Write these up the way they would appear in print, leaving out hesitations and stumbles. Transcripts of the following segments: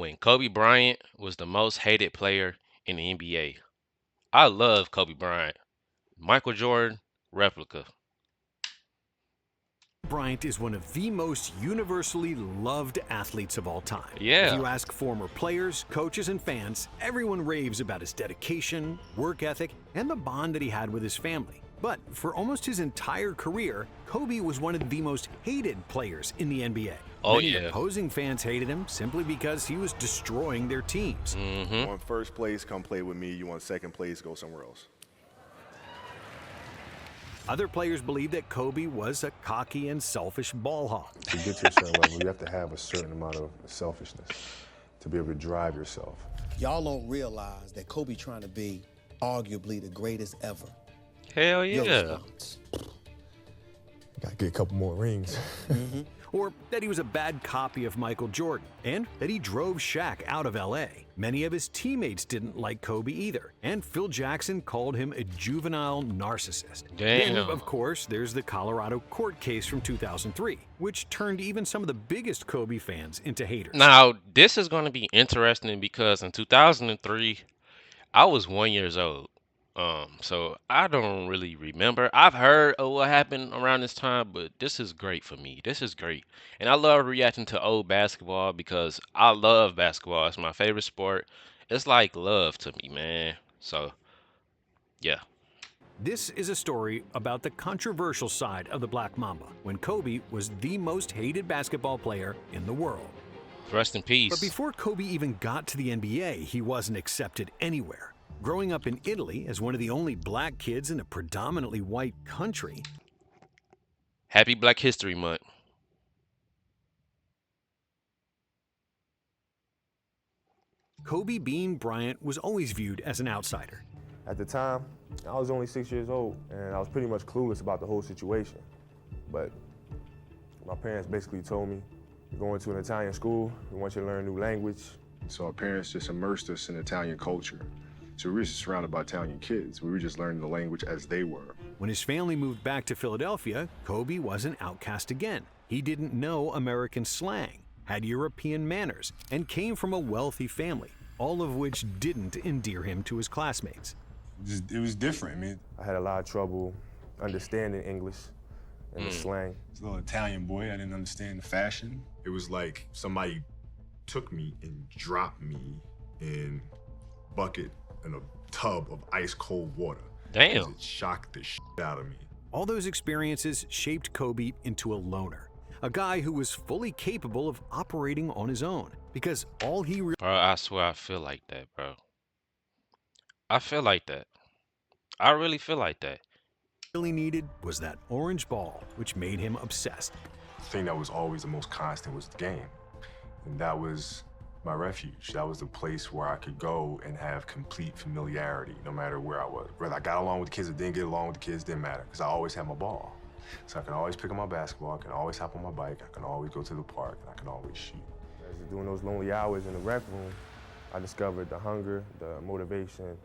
when Kobe Bryant was the most hated player in the NBA. I love Kobe Bryant. Michael Jordan, replica. Bryant is one of the most universally loved athletes of all time. If Yeah. you ask former players, coaches, and fans, everyone raves about his dedication, work ethic, and the bond that he had with his family. But for almost his entire career, Kobe was one of the most hated players in the NBA. Oh Many yeah. opposing fans hated him simply because he was destroying their teams. You want first place, come play with me. You want second place, go somewhere else. Other players believed that Kobe was a cocky and selfish ball hog. To get to a certain level, you have to have a certain amount of selfishness to be able to drive yourself. Y'all don't realize that Kobe trying to be arguably the greatest ever. Hell Your yeah. response. Got to get a couple more rings. Or that he was a bad copy of Michael Jordan, and that he drove Shaq out of LA. Many of his teammates didn't like Kobe either, and Phil Jackson called him a juvenile narcissist. Damn. Then, of course, there's the Colorado court case from 2003, which turned even some of the biggest Kobe fans into haters. Now, this is going to be interesting because in 2003, I was 1 years old. So I don't really remember. I've heard of what happened around this time, but this is great for me. This is great. And I love reacting to old basketball because I love basketball. It's my favorite sport. It's like love to me, man. So, yeah. This is a story about the controversial side of the Black Mamba, when Kobe was the most hated basketball player in the world. Rest in peace. But before Kobe even got to the NBA, he wasn't accepted anywhere. Growing up in Italy as one of the only black kids in a predominantly white country, Happy Black History Month. Kobe Bean Bryant was always viewed as an outsider. At the time, I was only 6 years old, and I was pretty much clueless about the whole situation. But my parents basically told me, you're going to an Italian school, we want you to learn a new language. So our parents just immersed us in Italian culture. So we were just surrounded by Italian kids. We were just learning the language as they were. When his family moved back to Philadelphia, Kobe was an outcast again. He didn't know American slang, had European manners, and came from a wealthy family, all of which didn't endear him to his classmates. It was different, man. I had a lot of trouble understanding English and the slang. As a little Italian boy, I didn't understand the fashion. It was like somebody took me and dropped me in a bucket in a tub of ice cold water. Damn. It shocked the shit out of me. All those experiences shaped Kobe into a loner, a guy who was fully capable of operating on his own, because all he Bro, I swear I feel like that, bro. I feel like that. I really feel like that. really needed was that orange ball, which made him obsessed. The thing that was always the most constant was the game. And that was my refuge. That was the place where I could go and have complete familiarity no matter where I was. Whether I got along with the kids or didn't get along with the kids, didn't matter, because I always had my ball. So I could always pick up my basketball, I could always hop on my bike, I could always go to the park, and I could always shoot. As doing those lonely hours in the rec room, I discovered the hunger, the motivation,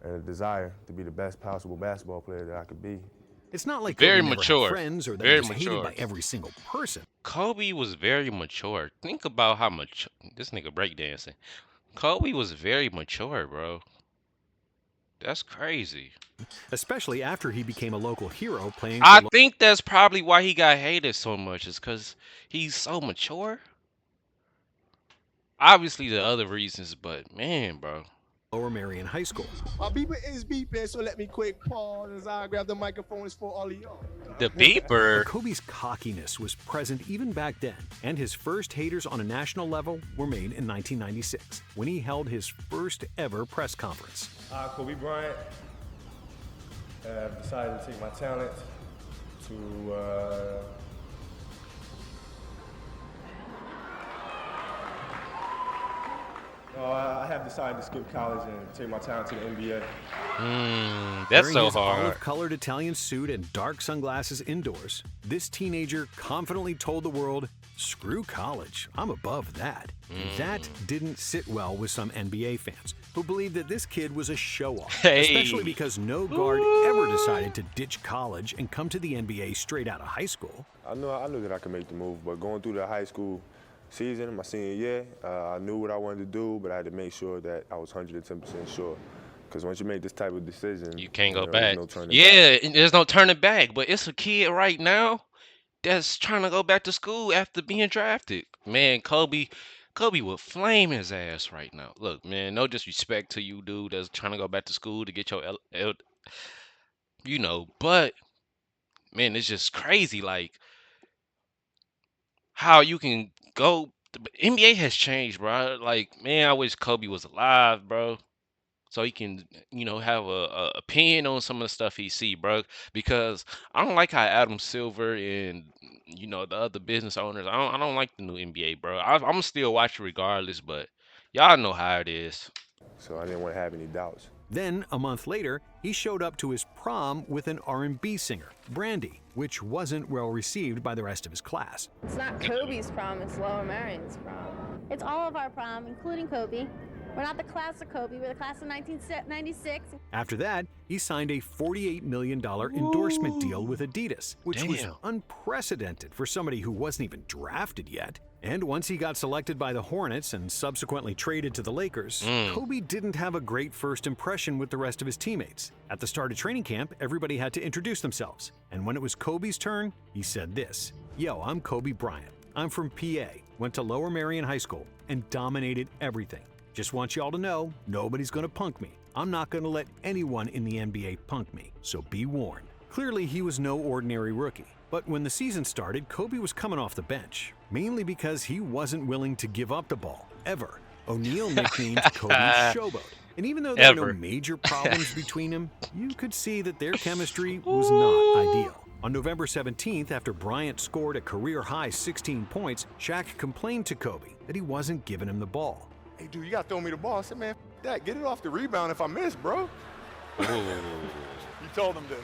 and the desire to be the best possible basketball player that I could be. It's not like Very Kobe never had mature. friends or that Very he was hated mature. by every single person. Kobe was very mature. Think about how much this nigga breakdancing. Kobe was very mature, bro. That's crazy. Especially after he became a local hero playing I for think that's probably why he got hated so much, is because he's so mature. Obviously, the other reasons, but man, bro. Lower Marion High School. My beeper is beeping, so let me quick pause as I grab the microphone. It's for all of y'all. The beeper. Kobe's cockiness was present even back then, and his first haters on a national level were made in 1996, when he held his first ever press conference. I, Kobe Bryant, have decided to take my talent to I have decided to skip college and take my talent to the NBA. That's Wearing so his hard. olive-colored Italian suit and dark sunglasses indoors, this teenager confidently told the world, "Screw college, I'm above that." That didn't sit well with some NBA fans, who believed that this kid was a show-off, Hey. especially because no guard ever decided to ditch college and come to the NBA straight out of high school. I knew that I could make the move, but going through the high school season, my senior year, I knew what I wanted to do, but I had to make sure that I was 110% sure. Because once you make this type of decision, You can't go there's back. no turning back. Yeah, and there's no turning back. But it's a kid right now that's trying to go back to school after being drafted. Man, Kobe would flame his ass right now. Look, man, no disrespect to you, dude, that's trying to go back to school to get your, but man, it's just crazy, like how you can go. The NBA has changed, bro. Like, man, I wish Kobe was alive, bro, so he can, have a opinion on some of the stuff he see, bro. Because I don't like how Adam Silver and the other business owners. I don't like the new NBA, bro. I'm still watching regardless, but y'all know how it is. So I didn't want to have any doubts. Then, a month later, he showed up to his prom with an R&B singer, Brandy, which wasn't well received by the rest of his class. It's not Kobe's prom, it's Lower Marion's prom. It's all of our prom, including Kobe. We're not the class of Kobe, we're the class of 1996. After that, he signed a $48 million endorsement deal with Adidas, which was Damn. unprecedented for somebody who wasn't even drafted yet. And once he got selected by the Hornets and subsequently traded to the Lakers, Kobe didn't have a great first impression with the rest of his teammates. At the start of training camp, everybody had to introduce themselves. And when it was Kobe's turn, he said this: "Yo, I'm Kobe Bryant. I'm from PA, went to Lower Marion High School, and dominated everything. Just want y'all to know, nobody's gonna punk me. I'm not gonna let anyone in the NBA punk me, so be warned." Clearly, he was no ordinary rookie. But when the season started, Kobe was coming off the bench, mainly because he wasn't willing to give up the ball, ever. O'Neal nicknamed Kobe Showboat. And even though there were no major problems between them, you could see that their chemistry was not ideal. On November 17th, after Bryant scored a career-high 16 points, Shaq complained to Kobe that he wasn't giving him the ball. Hey, dude, you got to throw me the ball. I said, man, that, get it off the rebound if I miss, bro. He told him this.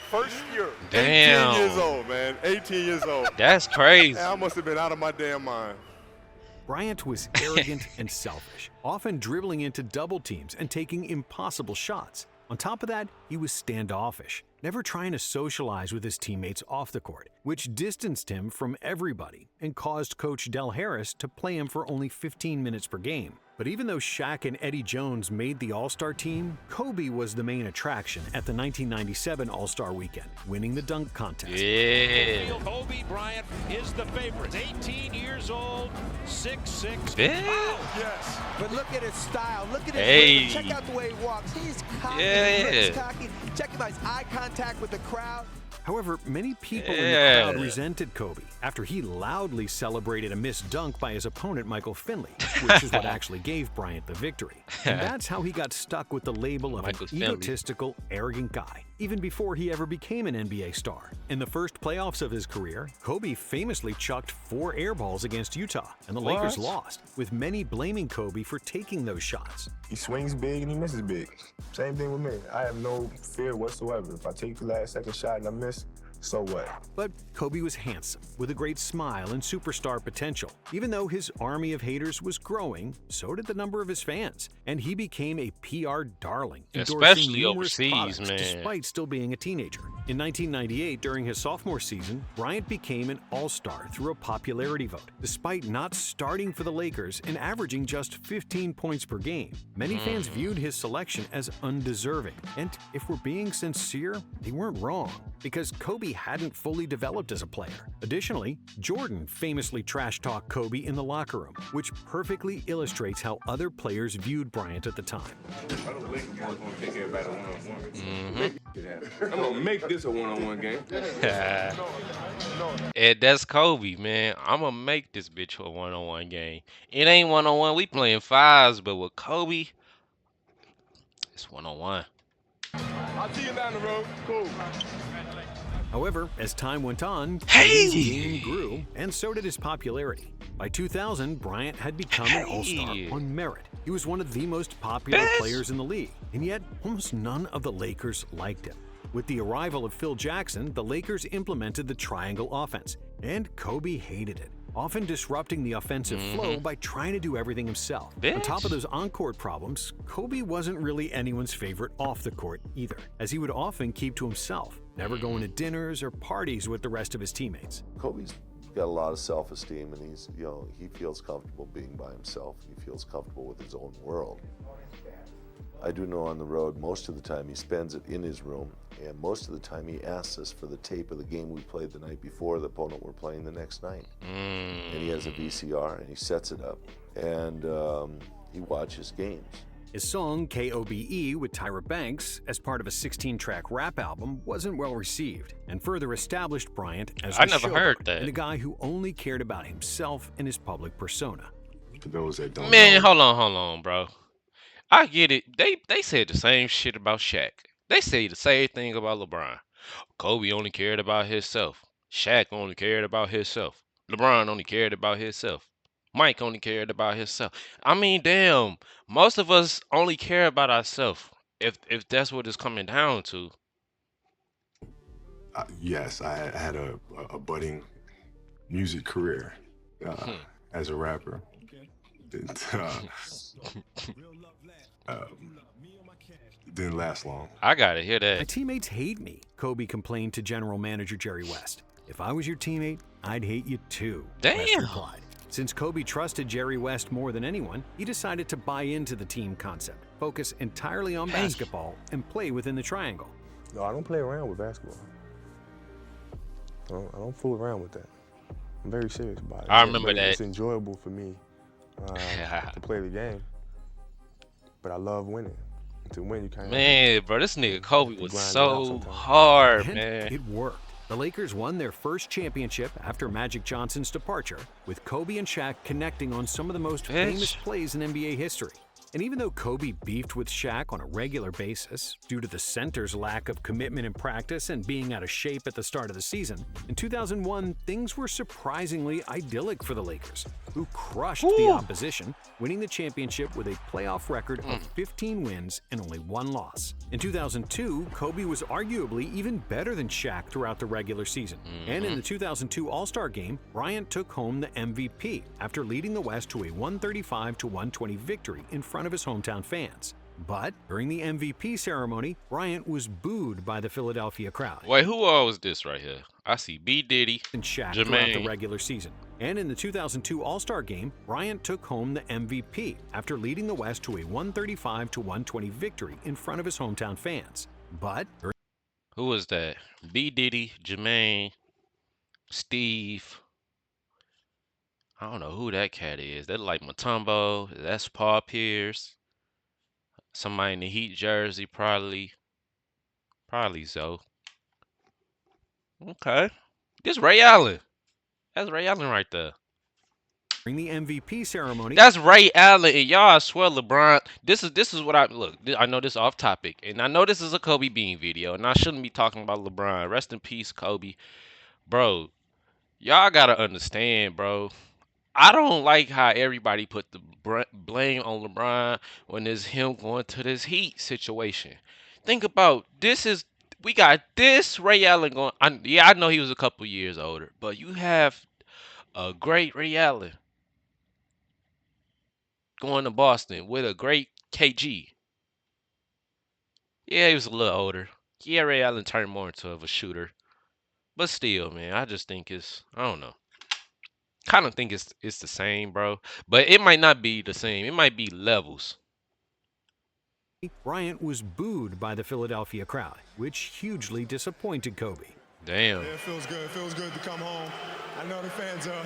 First year, Damn. 18 years old, man, 18 years old. That's crazy. Man, I must have been out of my damn mind. Bryant was arrogant and selfish, often dribbling into double teams and taking impossible shots. On top of that, he was standoffish, never trying to socialize with his teammates off the court, which distanced him from everybody and caused Coach Del Harris to play him for only 15 minutes per game. But even though Shaq and Eddie Jones made the All-Star team, Kobe was the main attraction at the 1997 All-Star Weekend, winning the dunk contest. Yeah. Kobe Bryant is the favorite. 18 years old, 6'6". Yeah. Yes. But look at his style. Look at his Hey. rhythm. Check out the way he walks. He's cocky. Yeah. He's cocky. Check him out. His eye contact with the crowd. However, many people in the Yeah. crowd resented Kobe after he loudly celebrated a missed dunk by his opponent Michael Finley, which is what actually gave Bryant the victory. And that's how he got stuck with the label of Michael an Finley. egotistical, arrogant guy, even before he ever became an NBA star. In the first playoffs of his career, Kobe famously chucked 4 air balls against Utah, and the Lakers What? lost, with many blaming Kobe for taking those shots. He swings big and he misses big. Same thing with me. I have no fear whatsoever. If I take the last second shot and I miss, so what? But Kobe was handsome, with a great smile and superstar potential. Even though his army of haters was growing, so did the number of his fans, and he became a PR darling, endorsing Especially numerous overseas, products man. despite still being a teenager. In 1998, during his sophomore season, Bryant became an all-star through a popularity vote, despite not starting for the Lakers and averaging just 15 points per game. Many fans viewed his selection as undeserving, and if we're being sincere, they weren't wrong, because Kobe hadn't fully developed as a player. Additionally, Jordan famously trash-talked Kobe in the locker room, which perfectly illustrates how other players viewed Bryant at the time. I'm gonna make this a one-on-one game. And that's Kobe, man. I'm gonna make this bitch a one-on-one game. It ain't one-on-one. We playing fives, but with Kobe, it's one-on-one. I'll see you down the road. Cool. However, as time went on, Hey! Kobe's game grew, and so did his popularity. By 2000, Bryant had become an all-star Hey! on merit. He was one of the most popular Bitch! players in the league, and yet almost none of the Lakers liked him. With the arrival of Phil Jackson, the Lakers implemented the triangle offense, and Kobe hated it, often disrupting the offensive flow by trying to do everything himself. On top of those on-court problems, Kobe wasn't really anyone's favorite off the court either, as he would often keep to himself, never going to dinners or parties with the rest of his teammates. Kobe's got a lot of self-esteem, and he's, you know, he feels comfortable being by himself. He feels comfortable with his own world. I do know on the road, most of the time he spends it in his room, and most of the time he asks us for the tape of the game we played the night before the opponent we're playing the next night. And he has a VCR, and he sets it up, and he watches games. His song KOBE with Tyra Banks, as part of a 16-track rap album, wasn't well received, and further established Bryant as the I never heard showboat that. and a guy who only cared about himself and his public persona. For those that don't Man, know, hold on, bro. I get it. They said the same shit about Shaq. They say the same thing about LeBron. Kobe only cared about himself. Shaq only cared about himself. LeBron only cared about himself. Mike only cared about himself. I mean, damn, most of us only care about ourselves. If that's what it's coming down to. yes, I had a budding music career as a rapper. It, didn't last long. I gotta hear My that. teammates hate me, Kobe complained to general manager Jerry West. If I was your teammate, I'd hate you too, West Damn. replied. Since Kobe trusted Jerry West more than anyone, he decided to buy into the team concept, focus entirely on basketball, and play within the triangle. No, I don't play around with basketball. I don't fool around with that. I'm very serious about it. I remember But that. It's enjoyable for me to play the game, but I love winning. To win, you can't. Man, bro, this nigga Kobe was grind it out so sometimes. hard, And man. it worked. The Lakers won their first championship after Magic Johnson's departure, with Kobe and Shaq connecting on some of the most famous plays in NBA history. And even though Kobe beefed with Shaq on a regular basis due to the center's lack of commitment in practice and being out of shape at the start of the season, in 2001, things were surprisingly idyllic for the Lakers, who crushed the opposition, winning the championship with a playoff record of 15 wins and only 1 loss. In 2002, Kobe was arguably even better than Shaq throughout the regular season. And in the 2002 All-Star Game, Bryant took home the MVP after leading the West to a 135-120 victory in front of his hometown fans. But during the MVP ceremony, Bryant was booed by the Philadelphia crowd. Wait, who all was this right here? I see B Diddy, And Shaq throughout the Jermaine. regular season. And in the 2002 All-Star Game, Bryant took home the MVP after leading the West to a 135-120 victory in front of his hometown fans. But Who was that? B Diddy, Jermaine, Steve. I don't know who that cat is. That like Matumbo. That's Paul Pierce. Somebody in the Heat jersey, probably. Probably so. Okay. This Ray Allen. That's Ray Allen right there. during the MVP ceremony, That's Ray Allen, and y'all, I swear, LeBron. This is what I look. I know this is off topic, and I know this is a Kobe Bean video, and I shouldn't be talking about LeBron. Rest in peace, Kobe, bro. Y'all gotta understand, bro. I don't like how everybody put the blame on LeBron when it's him going to this Heat situation. Think about this is we got this Ray Allen going. I know he was a couple years older, but you have a great Ray Allen going to Boston with a great KG. Yeah, he was a little older. Yeah, Ray Allen turned more into of a shooter, but still, man, I just think I don't know. Kind of think it's the same, bro. But it might not be the same. It might be levels. Bryant was booed by the Philadelphia crowd, which hugely disappointed Kobe. Damn. Yeah, it feels good. It feels good to come home. I know the fans are,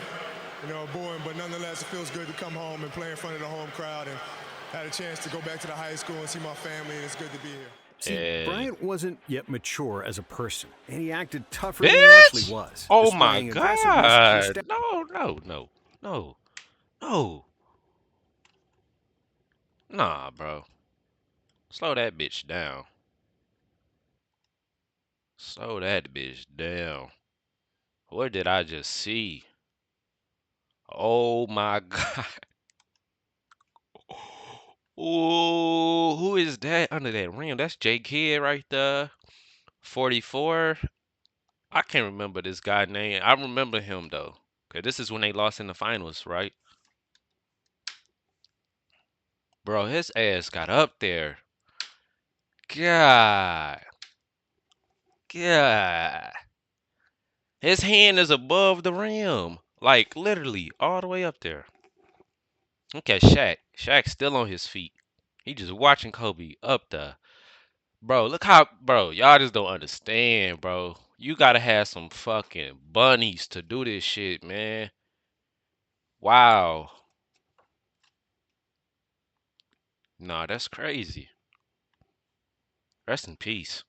boring, but nonetheless, it feels good to come home and play in front of the home crowd and had a chance to go back to the high school and see my family, and it's good to be here. See, Bryant wasn't yet mature as a person, and he acted tougher than he actually was. Oh my displaying aggressiveness God. and No. Nah, bro. Slow that bitch down. Slow that bitch down. What did I just see? Oh my God. Ooh, who is that under that rim? That's J Kidd right there. 44. I can't remember this guy's name. I remember him though. Okay, this is when they lost in the finals, right? Bro, his ass got up there. God. God. His hand is above the rim. Like literally all the way up there. Look at Shaq. Shaq's still on his feet. He just watching Kobe up there. Bro, look how, bro, y'all just don't understand, bro. You gotta have some fucking bunnies to do this shit, man. Wow. Nah, that's crazy. Rest in peace.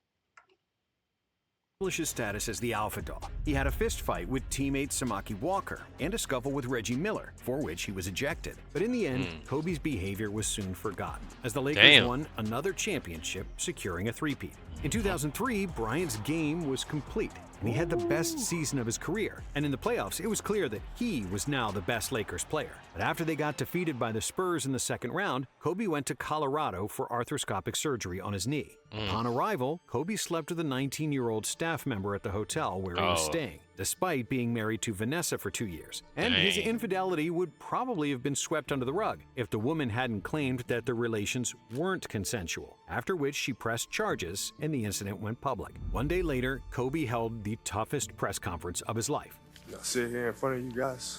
His status as the alpha dog. He had a fist fight with teammate Samaki Walker and a scuffle with Reggie Miller, for which he was ejected. But in the end, Kobe's behavior was soon forgotten, as the Lakers won another championship, securing a three-peat. In 2003, Bryant's game was complete, and he had the best season of his career. And in the playoffs, it was clear that he was now the best Lakers player. But after they got defeated by the Spurs in the second round, Kobe went to Colorado for arthroscopic surgery on his knee. Upon arrival, Kobe slept with a 19-year-old staff member at the hotel where he was staying, despite being married to Vanessa for 2 years. And his infidelity would probably have been swept under the rug if the woman hadn't claimed that their relations weren't consensual, after which she pressed charges and the incident went public. One day later, Kobe held the toughest press conference of his life. I sit here in front of you guys,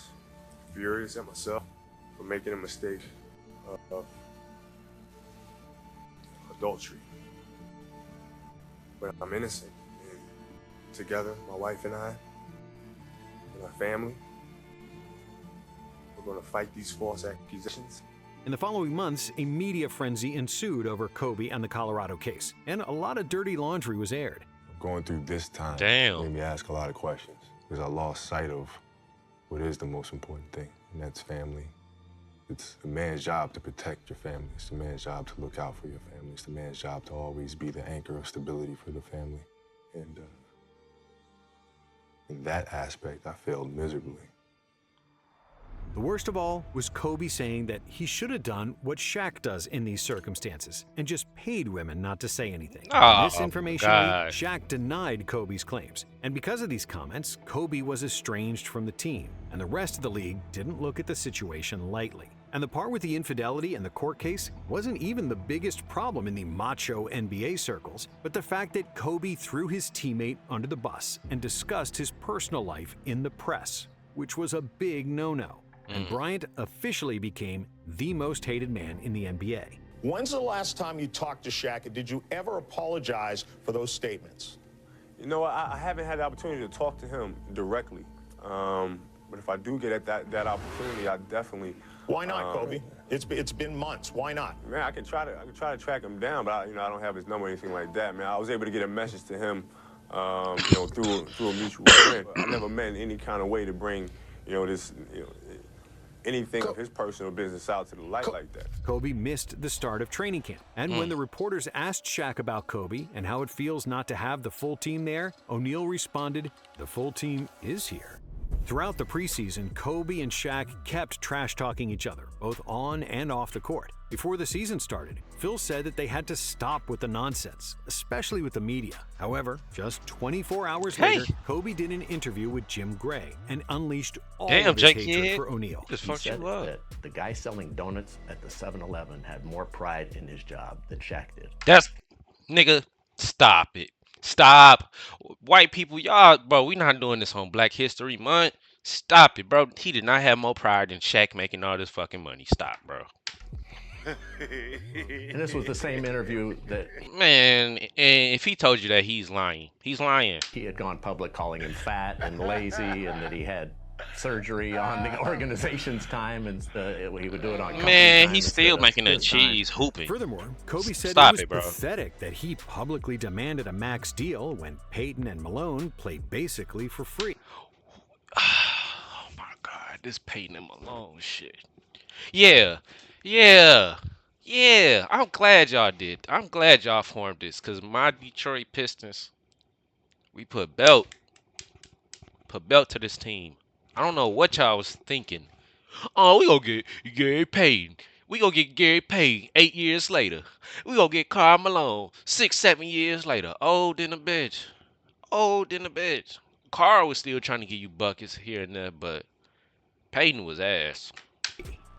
furious at myself for making a mistake of adultery. But I'm innocent. And together, my wife and I, and our family, we're going to fight these false accusations. In the following months, a media frenzy ensued over Kobe and the Colorado case, and a lot of dirty laundry was aired. Going through this time made me ask a lot of questions because I lost sight of what is the most important thing, and that's family. It's a man's job to protect your family. It's the man's job to look out for your family. It's the man's job to always be the anchor of stability for the family. And in that aspect, I failed miserably. The worst of all was Kobe saying that he should have done what Shaq does in these circumstances and just paid women not to say anything. This information leak, Shaq denied Kobe's claims. And because of these comments, Kobe was estranged from the team, and the rest of the league didn't look at the situation lightly. And the part with the infidelity and the court case wasn't even the biggest problem in the macho NBA circles, but the fact that Kobe threw his teammate under the bus and discussed his personal life in the press, which was a big no-no. And Bryant officially became the most hated man in the NBA. When's the last time you talked to Shaq, and did you ever apologize for those statements? You know, I haven't had the opportunity to talk to him directly. But if I do get that opportunity, I definitely... Why not, Kobe? It's been months. Why not? Man, I can try to track him down, but I don't have his number or anything like that. Man, I was able to get a message to him, through a mutual friend. I never met in any kind of way to bring, anything of his personal business out to the light like that. Kobe missed the start of training camp. And when the reporters asked Shaq about Kobe and how it feels not to have the full team there, O'Neal responded, "The full team is here." Throughout the preseason, Kobe and Shaq kept trash-talking each other, both on and off the court. Before the season started, Phil said that they had to stop with the nonsense, especially with the media. However, just 24 hours later, Kobe did an interview with Jim Gray and unleashed all of his hatred for O'Neal. He said that the guy selling donuts at the 7-Eleven had more pride in his job than Shaq did. Nigga, stop it. Stop. White people, y'all, bro, we not doing this on Black History Month. Stop it, bro. He did not have more pride than Shaq making all this fucking money. Stop, bro. And this was the same interview that... Man, and if he told you that, he's lying. He's lying. He had gone public calling him fat and lazy and that he had surgery on the organization's time and he would do it on company Man, time he's still making a cheese hooping. Furthermore, Kobe said Stop it it, was bro. pathetic that he publicly demanded a max deal when Peyton and Malone played basically for free. Oh my God, this Peyton and Malone shit. Yeah. I'm glad y'all did. I'm glad y'all formed this, cause my Detroit Pistons, we put belt to this team. I don't know what y'all was thinking. Oh, we gonna get Gary Payton. We gonna get Gary Payton 8 years later. We gonna get Karl Malone 6-7 years later. Old in the bitch. Karl was still trying to give you buckets here and there, but Payton was ass.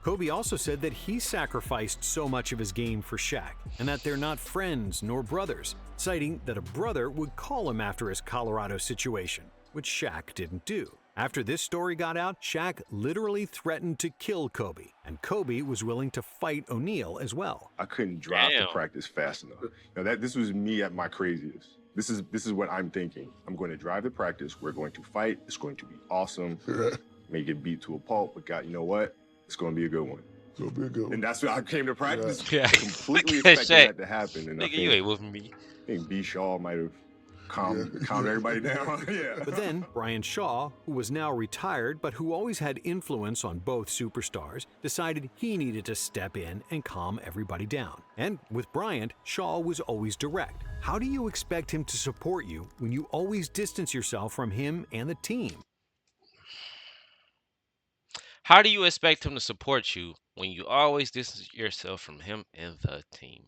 Kobe also said that he sacrificed so much of his game for Shaq, and that they're not friends nor brothers, citing that a brother would call him after his Colorado situation, which Shaq didn't do. After this story got out, Shaq literally threatened to kill Kobe, and Kobe was willing to fight O'Neal as well. I couldn't drive to practice fast enough. This was me at my craziest. This is what I'm thinking. I'm going to drive to practice. We're going to fight. It's going to be awesome. May get beat to a pulp, but God, you know what? It's going to be a good one. It's going to be a good one. And that's what I came to practice. Yeah. Completely expecting that to happen. And Nigga, you ain't with me. I think B. Shaw might have calmed everybody down. Yeah. But then Brian Shaw, who was now retired but who always had influence on both superstars, decided he needed to step in and calm everybody down. And with Bryant, Shaw was always direct. How do you expect him to support you when you always distance yourself from him and the team? How do you expect him to support you when you always distance yourself from him and the team?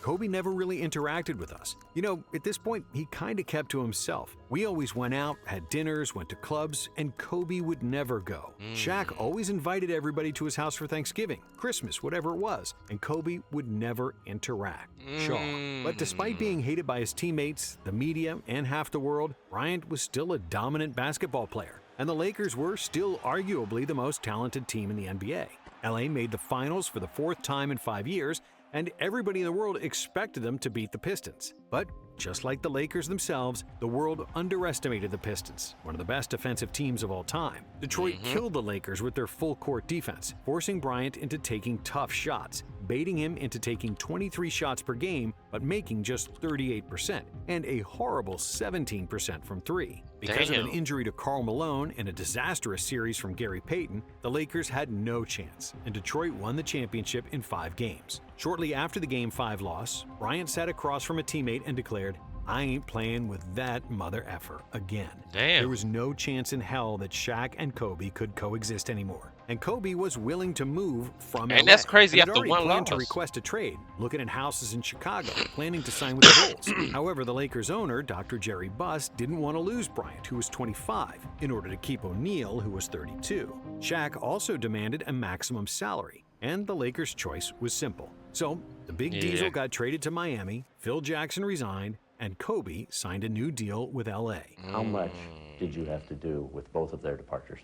Kobe never really interacted with us. You know, at this point, he kind of kept to himself. We always went out, had dinners, went to clubs, and Kobe would never go. Shaq always invited everybody to his house for Thanksgiving, Christmas, whatever it was, and Kobe would never interact. Shaw. But despite being hated by his teammates, the media, and half the world, Bryant was still a dominant basketball player, and the Lakers were still arguably the most talented team in the NBA. LA made the finals for the 4th time in 5 years, and everybody in the world expected them to beat the Pistons. But just like the Lakers themselves, the world underestimated the Pistons, one of the best defensive teams of all time. Detroit killed the Lakers with their full-court defense, forcing Bryant into taking tough shots, baiting him into taking 23 shots per game, but making just 38%, and a horrible 17% from 3. Because of an injury to Karl Malone and a disastrous series from Gary Payton, the Lakers had no chance, and Detroit won the championship in 5 games. Shortly after the Game 5 loss, Bryant sat across from a teammate and declared, "I ain't playing with that mother effer again." Damn. There was no chance in hell that Shaq and Kobe could coexist anymore. And Kobe was willing to move from LA. And that's crazy He had after already one planned to loss. request a trade, looking at houses in Chicago, planning to sign with the Bulls. However, the Lakers owner, Dr. Jerry Buss, didn't want to lose Bryant, who was 25, in order to keep O'Neal, who was 32. Shaq also demanded a maximum salary, and the Lakers' choice was simple. So, the big diesel got traded to Miami, Phil Jackson resigned, and Kobe signed a new deal with LA. How much did you have to do with both of their departures?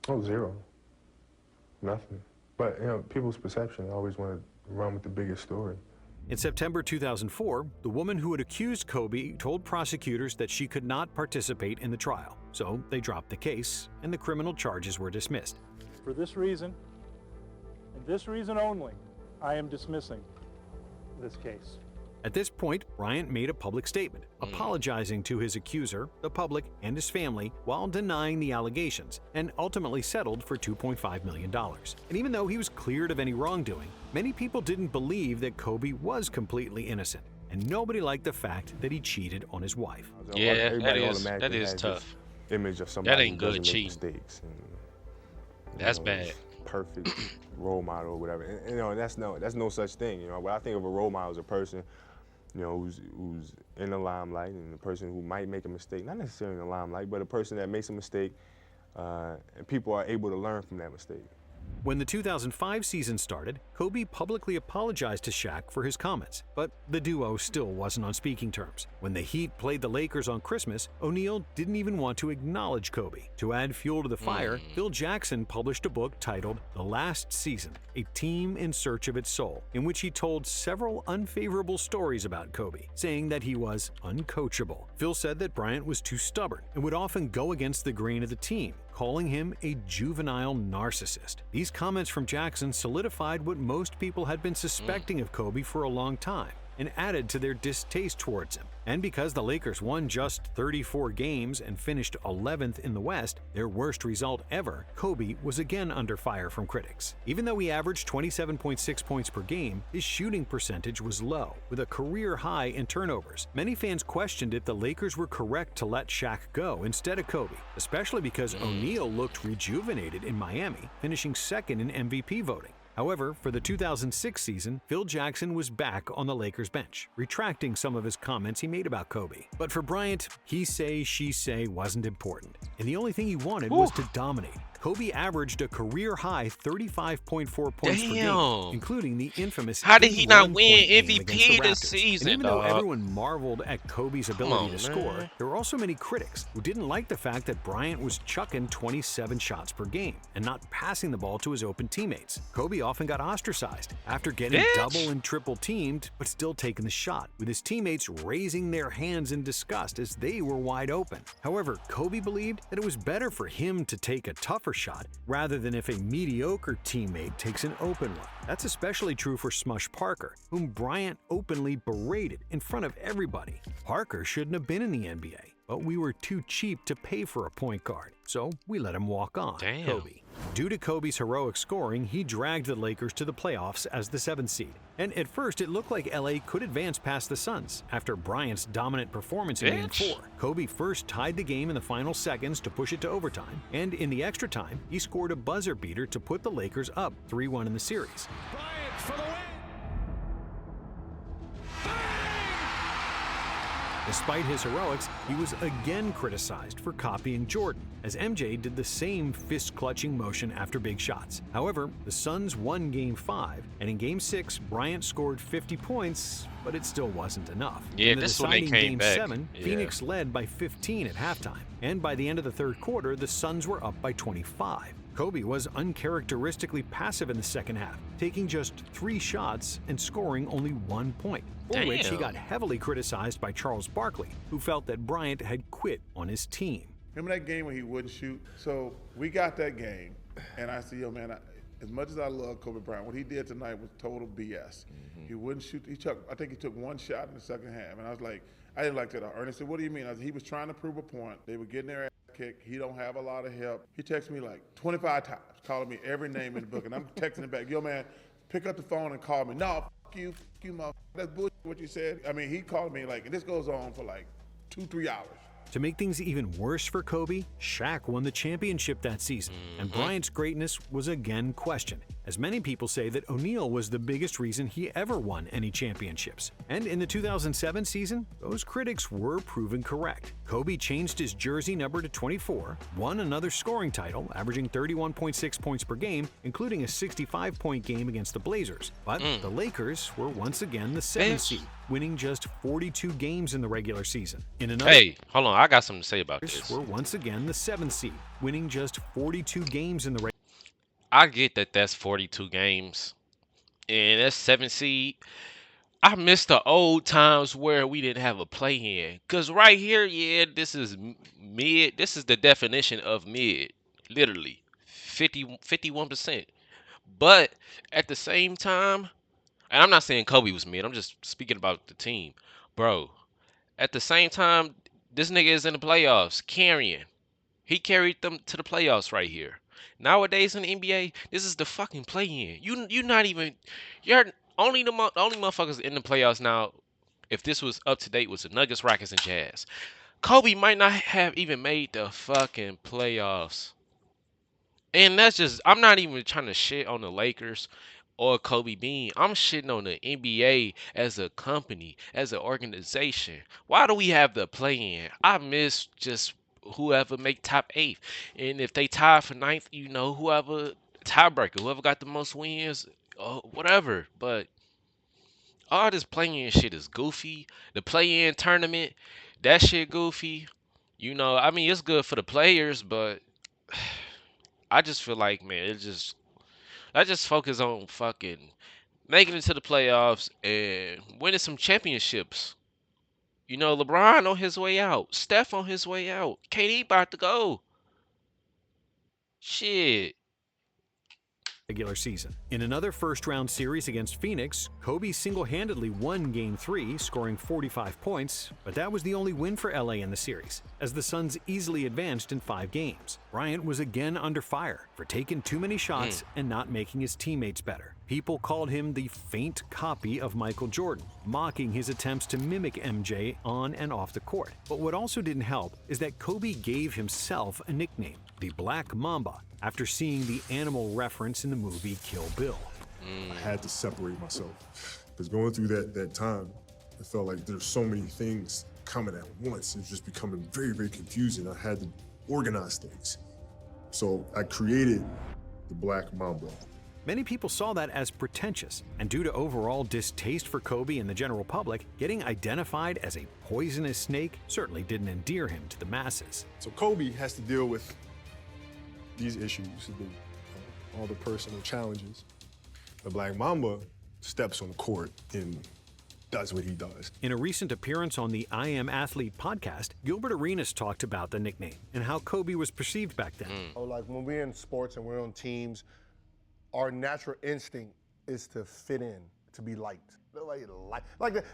Oh, zero. Nothing. But, people's perception, I always want to run with the biggest story. In September 2004, the woman who had accused Kobe told prosecutors that she could not participate in the trial. So they dropped the case, and the criminal charges were dismissed. For this reason, and this reason only, I am dismissing this case. At this point, Bryant made a public statement, apologizing to his accuser, the public, and his family while denying the allegations, and ultimately settled for $2.5 million. And even though he was cleared of any wrongdoing, many people didn't believe that Kobe was completely innocent, and nobody liked the fact that he cheated on his wife. Yeah, Everybody that automatically is has tough. this image of somebody That ain't who good doesn't make cheating. mistakes. And, That's bad. Perfect role model or whatever. And that's no such thing. What I think of a role model is a person, who's in the limelight, and a person who might make a mistake, not necessarily in the limelight, but a person that makes a mistake, and people are able to learn from that mistake. When the 2005 season started, Kobe publicly apologized to Shaq for his comments, but the duo still wasn't on speaking terms. When the Heat played the Lakers on Christmas, O'Neal didn't even want to acknowledge Kobe. To add fuel to the fire, Phil Jackson published a book titled The Last Season, A Team in Search of Its Soul, in which he told several unfavorable stories about Kobe, saying that he was uncoachable. Phil said that Bryant was too stubborn and would often go against the grain of the team, calling him a juvenile narcissist. These comments from Jackson solidified what most people had been suspecting of Kobe for a long time, and added to their distaste towards him. And because the Lakers won just 34 games and finished 11th in the West, their worst result ever, Kobe was again under fire from critics. Even though he averaged 27.6 points per game, his shooting percentage was low, with a career high in turnovers. Many fans questioned if the Lakers were correct to let Shaq go instead of Kobe, especially because O'Neal looked rejuvenated in Miami, finishing second in MVP voting. However, for the 2006 season, Phil Jackson was back on the Lakers bench, retracting some of his comments he made about Kobe. But for Bryant, he say, she say wasn't important, and the only thing he wanted was to dominate. Kobe averaged a career-high 35.4 points per game, Damn. including the infamous How did he not 81-point win game against the MVP this Raptors. season, And even though dog? everyone marveled at Kobe's ability to score, man. there were also many critics who didn't like the fact that Bryant was chucking 27 shots per game and not passing the ball to his open teammates. Kobe often got ostracized after getting double and triple teamed, but still taking the shot, with his teammates raising their hands in disgust as they were wide open. However, Kobe believed that it was better for him to take a tougher shot rather than if a mediocre teammate takes an open one. That's especially true for Smush Parker, whom Bryant openly berated in front of everybody. Parker shouldn't have been in the NBA, but we were too cheap to pay for a point guard, so we let him walk on. Damn. Kobe. Due to Kobe's heroic scoring, he dragged the Lakers to the playoffs as the 7th seed. And at first, it looked like LA could advance past the Suns after Bryant's dominant performance in Game 4. Kobe first tied the game in the final seconds to push it to overtime, and in the extra time, he scored a buzzer beater to put the Lakers up 3-1 in the series. Bryant for the win. Despite his heroics, he was again criticized for copying Jordan, as MJ did the same fist-clutching motion after big shots. However, the Suns won Game 5, and in Game 6, Bryant scored 50 points, but it still wasn't enough. Yeah, In the this is when they deciding came Game back. 7, Yeah. Phoenix led by 15 at halftime, and by the end of the third quarter, the Suns were up by 25. Kobe was uncharacteristically passive in the second half, taking just 3 shots and scoring only 1 point, for which he Damn. got heavily criticized by Charles Barkley, who felt that Bryant had quit on his team. Remember that game when he wouldn't shoot? So we got that game, and I said, yo, man, as much as I love Kobe Bryant, what he did tonight was total BS. He wouldn't shoot. I think he took 1 shot in the second half, and I was like, I didn't like that. Ernest said, what do you mean? I said, he was trying to prove a point. They were getting their ass kicked. He don't have a lot of help. He texted me like 25 times, calling me every name in the book, and I'm texting him back, yo, man, pick up the phone and call me. No, fuck you, motherfucker. That's bullshit what you said. I mean, he called me like, and this goes on for like 2-3 hours. To make things even worse for Kobe, Shaq won the championship that season, and Bryant's greatness was again questioned, as many people say that O'Neal was the biggest reason he ever won any championships. And in the 2007 season, those critics were proven correct. Kobe changed his jersey number to 24, won another scoring title, averaging 31.6 points per game, including a 65-point game against the Blazers. But the Lakers were once again the 7th seed, winning just 42 games in the regular season. In another Hey, hold on. I got something to say about this. were once again the 7th seed, winning just 42 games in the I get that that's 42 games, and that's 7 seed. I miss the old times where we didn't have a play-in. Because right here, yeah, this is mid. This is the definition of mid, literally, 51%. But at the same time, and I'm not saying Kobe was mid. I'm just speaking about the team. Bro, at the same time, this nigga is in the playoffs, carrying. He carried them to the playoffs right here. Nowadays in the NBA, this is the fucking play-in. You're not even. You're only the only motherfuckers in the playoffs now. If this was up to date, was the Nuggets, Rockets, and Jazz. Kobe might not have even made the fucking playoffs. And that's just. I'm not even trying to shit on the Lakers or Kobe Bean. I'm shitting on the NBA as a company, as an organization. Why do we have the play-in? I miss just whoever make top 8, and if they tie for 9th, you know, whoever tiebreaker, whoever got the most wins, whatever. But all this play-in shit is goofy. The play-in tournament, that shit goofy. You know, I mean, it's good for the players, but I just feel like, man, let's just focus on fucking making it to the playoffs and winning some championships. You know, LeBron on his way out. Steph on his way out. KD about to go. Shit. regular season. In another first-round series against Phoenix, Kobe single-handedly won Game 3, scoring 45 points, but that was the only win for LA in the series, as the Suns easily advanced in 5 games. Bryant was again under fire for taking too many shots and not making his teammates better. People called him the faint copy of Michael Jordan, mocking his attempts to mimic MJ on and off the court. But what also didn't help is that Kobe gave himself a nickname, the Black Mamba, after seeing the animal reference in the movie Kill Bill. I had to separate myself. Because going through that time, it felt like there's so many things coming at once. It was just becoming very, very confusing. I had to organize things. So I created the Black Mamba. Many people saw that as pretentious, and due to overall distaste for Kobe and the general public, getting identified as a poisonous snake certainly didn't endear him to the masses. So Kobe has to deal with these issues, all the personal challenges. The Black Mamba steps on the court and does what he does. In a recent appearance on the I Am Athlete podcast, Gilbert Arenas talked about the nickname and how Kobe was perceived back then. Like when we're in sports and we're on teams, our natural instinct is to fit in, to be liked. Nobody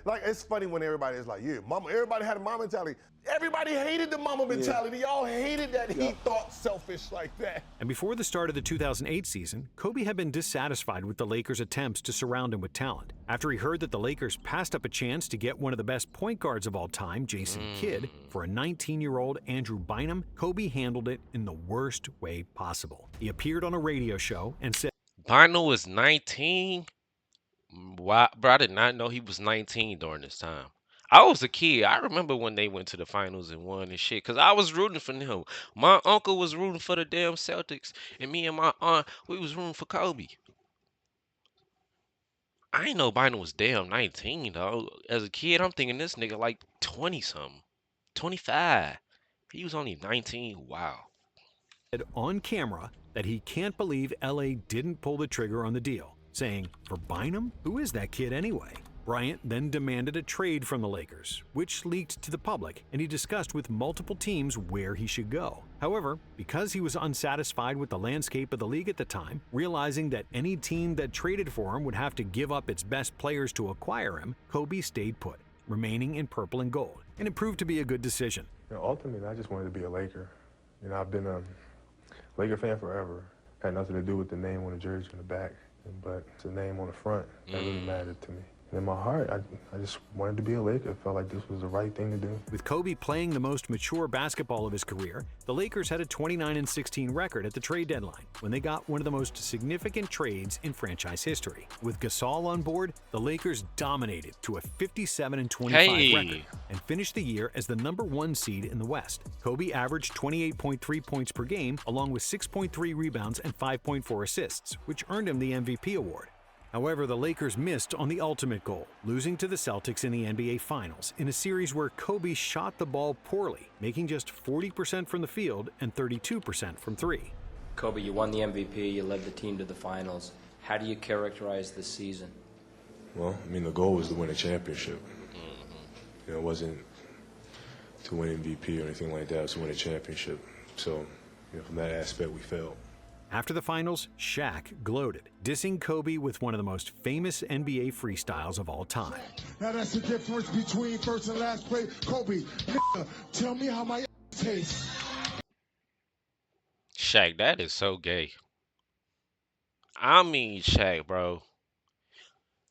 like it's funny when everybody is like, yeah, mama. Everybody had a mama mentality. Everybody hated the mama mentality. Y'all hated that he thought selfish like that. And before the start of the 2008 season, Kobe had been dissatisfied with the Lakers' attempts to surround him with talent. After he heard that the Lakers passed up a chance to get one of the best point guards of all time, Jason Kidd, for a 19-year-old Andrew Bynum, Kobe handled it in the worst way possible. He appeared on a radio show and said, Bynum was 19? Wow, bro, I did not know he was 19 during this time. I was a kid. I remember when they went to the finals and won and shit, because I was rooting for them. My uncle was rooting for the damn Celtics, and me and my aunt, we was rooting for Kobe. I ain't know Bynum was damn 19, though. As a kid, I'm thinking this nigga like 20-something. 25. He was only 19. Wow. On camera that he can't believe LA didn't pull the trigger on the deal, saying, for Bynum? Who is that kid anyway? Bryant then demanded a trade from the Lakers, which leaked to the public, and he discussed with multiple teams where he should go. However, because he was unsatisfied with the landscape of the league at the time, realizing that any team that traded for him would have to give up its best players to acquire him, Kobe stayed put, remaining in purple and gold, and it proved to be a good decision. Ultimately, I just wanted to be a Laker. I've been a Laker fan forever. Had nothing to do with the name on the jersey on the back, but it's the name on the front that really mattered to me. And in my heart, I just wanted to be a Laker. Felt like this was the right thing to do. With Kobe playing the most mature basketball of his career, the Lakers had a 29-16 record at the trade deadline when they got one of the most significant trades in franchise history. With Gasol on board, the Lakers dominated to a 57-25 record and finished the year as the #1 seed in the West. Kobe averaged 28.3 points per game, along with 6.3 rebounds and 5.4 assists, which earned him the MVP award. However, the Lakers missed on the ultimate goal, losing to the Celtics in the NBA Finals in a series where Kobe shot the ball poorly, making just 40% from the field and 32% from three. Kobe, you won the MVP, you led the team to the finals. How do you characterize this season? Well, the goal was to win a championship. It wasn't to win MVP or anything like that. It was to win a championship. So, from that aspect, we failed. After the finals, Shaq gloated, dissing Kobe with one of the most famous NBA freestyles of all time. Now that's the difference between first and last play. Kobe, tell me how my tastes. Shaq, that is so gay. Shaq, bro.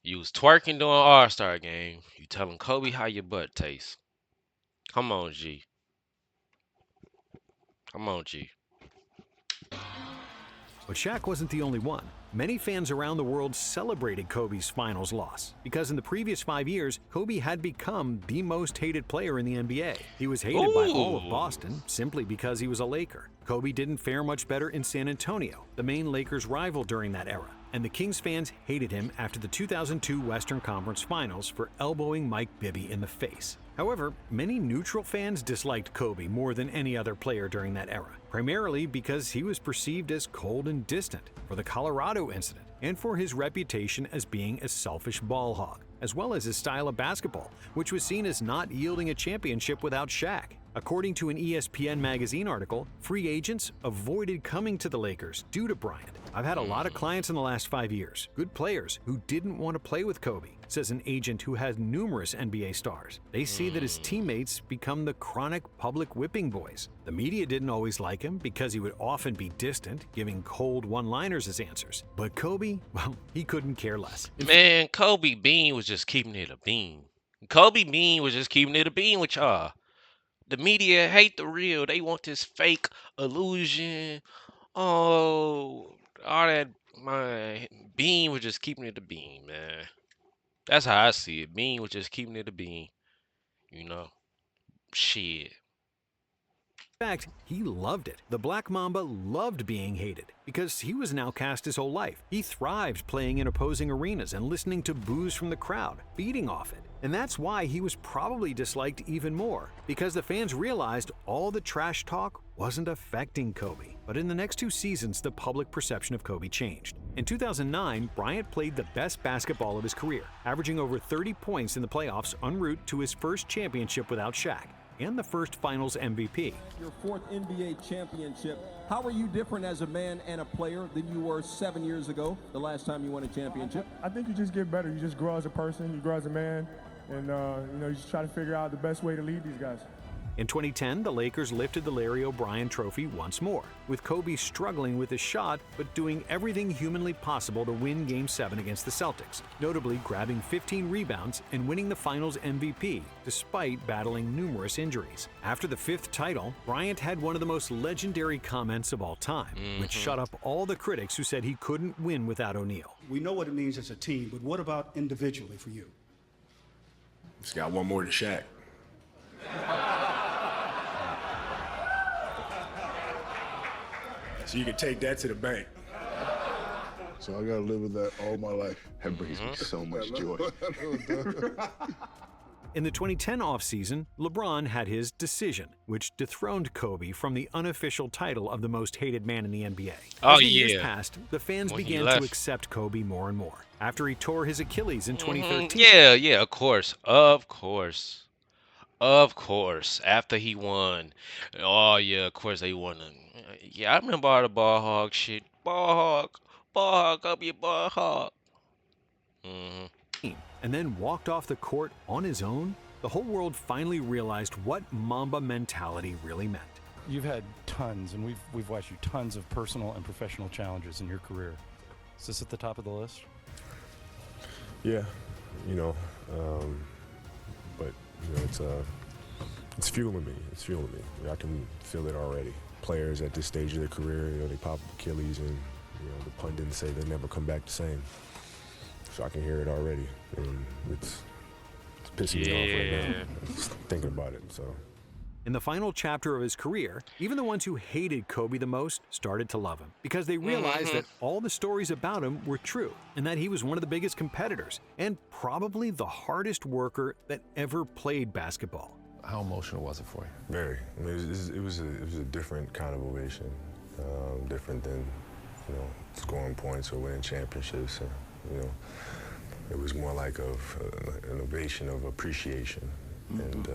You was twerking during All-Star game. You telling Kobe how your butt tastes. Come on, G. Come on, G. But Shaq wasn't the only one. Many fans around the world celebrated Kobe's finals loss because in the previous 5 years, Kobe had become the most hated player in the NBA. He was hated by all of Boston simply because he was a Laker. Kobe didn't fare much better in San Antonio, the main Lakers rival during that era. And the Kings fans hated him after the 2002 Western Conference Finals for elbowing Mike Bibby in the face. However, many neutral fans disliked Kobe more than any other player during that era, primarily because he was perceived as cold and distant for the Colorado incident and for his reputation as being a selfish ball hog, as well as his style of basketball, which was seen as not yielding a championship without Shaq. According to an ESPN magazine article, free agents avoided coming to the Lakers due to Bryant. I've had a lot of clients in the last 5 years, good players who didn't want to play with Kobe, says an agent who has numerous NBA stars. They see that his teammates become the chronic public whipping boys. The media didn't always like him because he would often be distant, giving cold one-liners as answers. But Kobe, well, he couldn't care less. Man, Kobe Bean was just keeping it a bean. Kobe Bean was just keeping it a bean with y'all. The media hate the real. They want this fake illusion. Oh, all that. My Bean was just keeping it a bean, man. That's how I see it. Bean was just keeping it a bean. Shit. In fact, he loved it. The Black Mamba loved being hated because he was an outcast his whole life. He thrived playing in opposing arenas and listening to boos from the crowd, feeding off it. And that's why he was probably disliked even more, because the fans realized all the trash talk wasn't affecting Kobe. But in the next 2 seasons, the public perception of Kobe changed. In 2009, Bryant played the best basketball of his career, averaging over 30 points in the playoffs en route to his first championship without Shaq, and the first Finals MVP. Your 4th NBA championship. How are you different as a man and a player than you were 7 years ago, the last time you won a championship? I think you just get better. You just grow as a person, you grow as a man, and you just try to figure out the best way to lead these guys. In 2010, the Lakers lifted the Larry O'Brien trophy once more, with Kobe struggling with his shot but doing everything humanly possible to win Game 7 against the Celtics, notably grabbing 15 rebounds and winning the Finals MVP, despite battling numerous injuries. After the 5th title, Bryant had one of the most legendary comments of all time, which shut up all the critics who said he couldn't win without O'Neal. We know what it means as a team, but what about individually for you? Just got one more to Shaq. So you can take that to the bank. So I gotta live with that all my life. That brings me so much joy. In the 2010 offseason, LeBron had his decision, which dethroned Kobe from the unofficial title of the most hated man in the NBA. Oh, As the yeah. years passed, the fans When he began left. to accept Kobe more and more. After he tore his Achilles in 2013, Yeah, of course. Of course. Of course. After he won. Oh, yeah, of course they won. Yeah, I remember all the ball hog shit. Ball hog, up your ball hog. and then walked off the court on his own, the whole world finally realized what Mamba mentality really meant. You've had tons, and we've watched you tons of personal and professional challenges in your career. Is this at the top of the list? Yeah, but it's fueling me. It's fueling me. I can feel it already. Players at this stage of their career, they pop Achilles, and the pundits say they never come back the same. So I can hear it already, and it's pissing me off right now. Just thinking about it. So. In the final chapter of his career, even the ones who hated Kobe the most started to love him because they realized that all the stories about him were true and that he was one of the biggest competitors and probably the hardest worker that ever played basketball. How emotional was it for you? Very. I mean, it was a different kind of ovation, different than scoring points or winning championships. It was more like an ovation of appreciation, and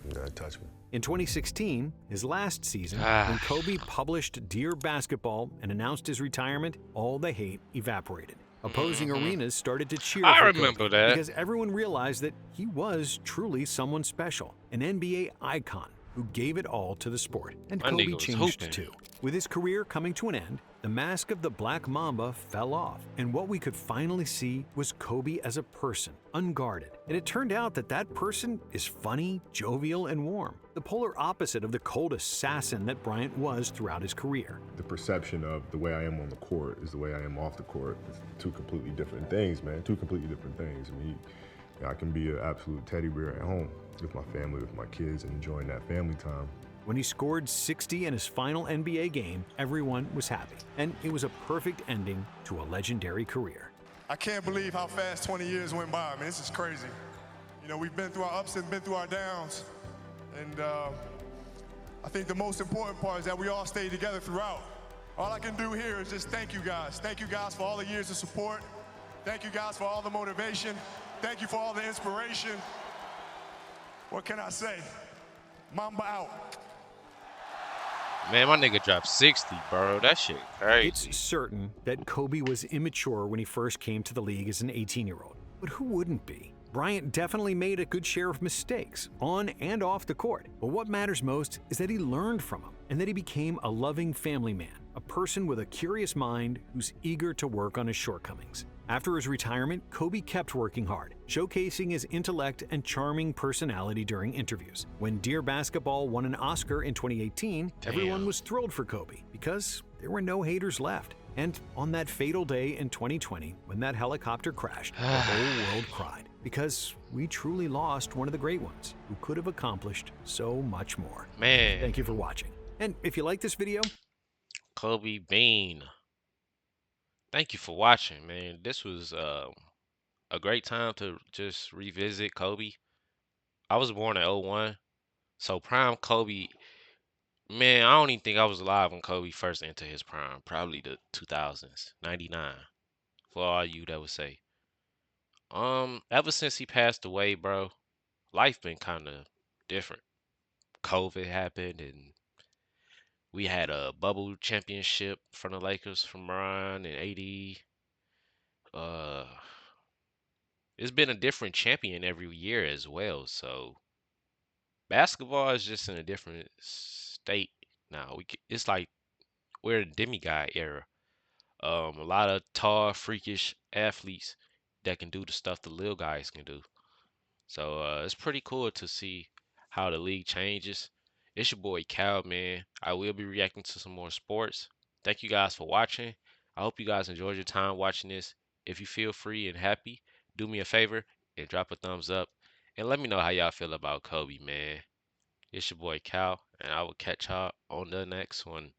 that touched me. In 2016, his last season, when Kobe published Dear Basketball and announced his retirement, all the hate evaporated. Opposing arenas started to cheer I for remember Kobe that. because everyone realized that he was truly someone special, an NBA icon who gave it all to the sport. And My Kobe nigga was changed hooping. too. With his career coming to an end, the mask of the Black Mamba fell off, and what we could finally see was Kobe as a person, unguarded. And it turned out that that person is funny, jovial, and warm, the polar opposite of the cold assassin that Bryant was throughout his career. The perception of the way I am on the court is the way I am off the court. It's two completely different things, man. Two completely different things. I mean, I can be an absolute teddy bear at home with my family, with my kids, and enjoying that family time. When he scored 60 in his final NBA game, everyone was happy, and it was a perfect ending to a legendary career. I can't believe how fast 20 years went by. I mean, this is crazy. We've been through our ups and been through our downs. And I think the most important part is that we all stayed together throughout. All I can do here is just thank you guys. Thank you guys for all the years of support. Thank you guys for all the motivation. Thank you for all the inspiration. What can I say? Mamba out. Man, my nigga dropped 60, bro. That shit crazy. It's certain that Kobe was immature when he first came to the league as an 18-year-old. But who wouldn't be? Bryant definitely made a good share of mistakes, on and off the court. But what matters most is that he learned from them, and that he became a loving family man, a person with a curious mind who's eager to work on his shortcomings. After his retirement, Kobe kept working hard, showcasing his intellect and charming personality during interviews. When Dear Basketball won an Oscar in 2018, everyone was thrilled for Kobe because there were no haters left. And on that fatal day in 2020, when that helicopter crashed, the whole world cried. because we truly lost one of the great ones who could have accomplished so much more. Man, Thank you for watching. And if you like this video, Kobe Bean. Thank you for watching, man. This was a great time to just revisit Kobe. I was born in '01, so prime Kobe. Man, I don't even think I was alive when Kobe first entered his prime. Probably the 2000s, '99. For all you that would say. Ever since he passed away, bro, life been kind of different. COVID happened, and we had a bubble championship from the Lakers from Ron and AD. Uh, it's been a different champion every year as well. So basketball is just in a different state now. It's like we're in demigod era. A lot of tall, freakish athletes that can do the stuff the little guys can do. So it's pretty cool to see how the league changes. It's your boy Cal, man. I will be reacting to some more sports. Thank you guys for watching. I hope you guys enjoyed your time watching this. If you feel free and happy, do me a favor and drop a thumbs up. And let me know how y'all feel about Kobe, man. It's your boy Cal, and I will catch y'all on the next one.